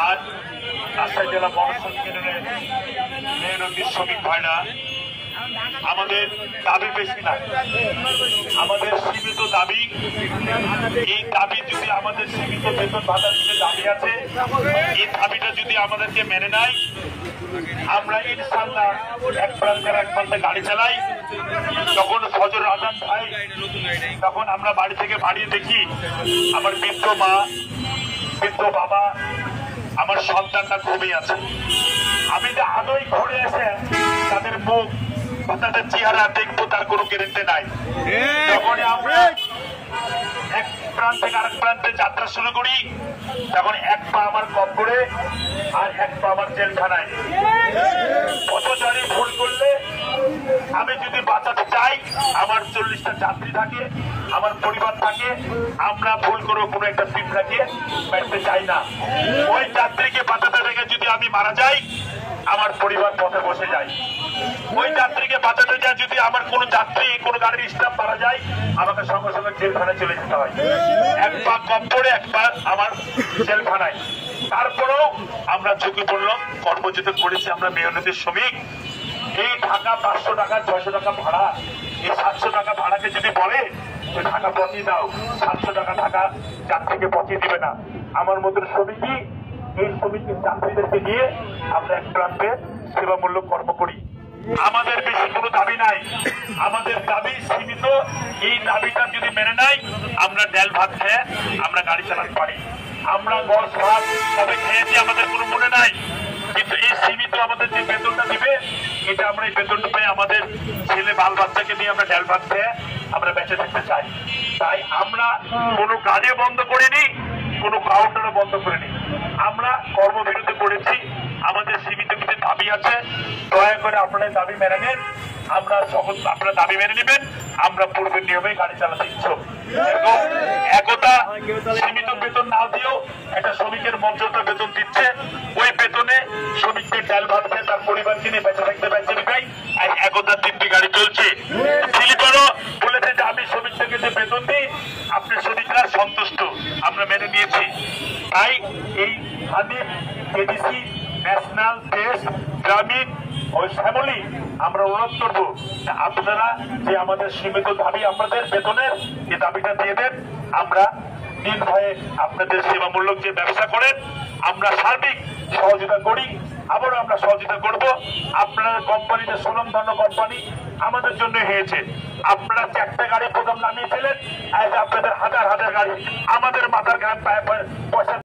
আজ রাজশাহী জেলা বনশ্রমিক ইউনিয়নের মেহনতি শ্রমিক ভাইরা আমাদের দাবি বেশি না, আমাদের সীমিত দাবি। এই দাবি যদি আমাদের সীমিত বেতন ভাতার যে দাবি আছে, এই দাবিটা যদি আমাদেরকে মেনে নেয়, আমরা ইনশাল্লাহ এক প্রান্তের এক প্রান্তে গাড়ি চালাই। যখন ফজর আজান হয় তখন আমরা বাড়ি থেকে বাড়িয়ে দেখি আমার বৃদ্ধ মা, বৃদ্ধ বাবা, আমার সন্তানটা ঘুমিয়ে আছে। আমি যে আদৌ ঘুরে এসে তাদের মুখ বা তাদের চেহারা দেখবো তার কোনো গ্যারান্টি নাই। যখন আমরা এক প্রান্ত থেকে আরেক প্রান্তে যাত্রা শুরু করি তখন এক পা আমার কবরে আর এক পা আমার জেলখানায়। পথচারী ভুল করলে আমি যদি বাঁচাতে চাই, আমার 40টা যাত্রী থাকে, আমার পরিবার থাকে, আমরা ভুল করে কোনো একটা পিঁপড়াকে বেড়তে চাই না। ওই যাত্রীকে বাঁচাতে থেকে যদি আমি মারা যাই, আমার পরিবার পথে বসে যায়। ওই যাত্রীকে বাঁচাতে যায় যদি আমার কোনো যাত্রী কোনো গাড়ির স্টাফ মারা যায়, আমাকে সঙ্গে সঙ্গে জেলখানায় চলে যেতে হয়। এক পা কবরে, এক পা আমার জেলখানায়। তারপরেও আমরা ঝুঁকিপূর্ণ কর্মযুদ্ধ করেছি। আমরা মেহনতি শ্রমিক। এই ঢাকা 500 টাকা 600 টাকা ভাড়া, এই 700 টাকা ভাড়াকে যদি বলে ঢাকা পৌঁছিয়ে দাও, 700 টাকা ঢাকা যাত্রীকে পৌঁছিয়ে দিবে না। আমার মতন শ্রমিকই এই শ্রমিকের যাত্রীদেরকে নিয়ে আমরা এক প্রান্তে সেবামূলক কর্ম করি। আমাদের বেশি কোনো দাবি নাই, আমাদের দাবি সীমিত। এই দাবিটা যদি মেনে নেয়, আমরা ডাল ভাত খেয়ে আমরা গাড়ি চালাতে পারি। আমরা গছ ভাত কবে খেয়েছি আমাদের কোনো মনে নাই, কিন্তু এই সীমিত আমাদের যে বেতনটা দিবে, এটা আমরা এই বেতনটা পেয়ে আমাদের ছেলে বাল বাচ্চাকে নিয়ে আমরা ডাল ভাত খেয়ে আমরা বেঁচে থাকতে চাই। তাই আমরা কোনো গাড়িও বন্ধ করিনি, কোনো কাউন্টারও বন্ধ করিনি। আমরা কর্মবিরতি করেছি। আমাদের সীমিত কিছু দাবি আছে, দয়া করে আপনারা দাবি মেনে নেন। আমরা সকল আপনারা দাবি মেনে নেবেন, আমরা পূর্বের নিয়মে গাড়ি চালাতে ইচ্ছুক। একতা সীমিত বেতন না দিয়েও একটা শ্রমিকের মর্যাদা বেতন দিচ্ছে। ওই বেতনে শ্রমিককে ডাল ভাত খেয়ে তার পরিবারকে নিয়ে বেঁচে থাকতে পারছে না। একতার দিব্যি গাড়ি চলছে। স্লিপারও বলেছে যে আমি শ্রমিকদেরকে যে বেতন দিই, আপনার শ্রমিকরা সন্তুষ্ট, আমরা মেনে নিয়েছি। তাই এই হানিফ, এডিসি, ন্যাশনাল, দেশ, গ্রামীণ ওই শ্যামলী আমরা অনুরোধ করবো আপনারা যে আমাদের সীমিত দাবি আপনাদের বেতনের, এই দাবিটা দিয়ে দেন। আমরা নির্ভয়ে আপনাদের সেবামূলক যে ব্যবসা করেন, আমরা সার্বিক সহযোগিতা করি, আবারও আমরা সহযোগিতা করব। আপনার কোম্পানিতে সুনামধন্য কোম্পানি আমাদের জন্য হয়েছে। আপনারা 4টা গাড়ি প্রথম নামিয়েছিলেন, আজ আপনাদের হাজার হাজার গাড়ি আমাদের মাথার ঘাম পায়ে পয়সা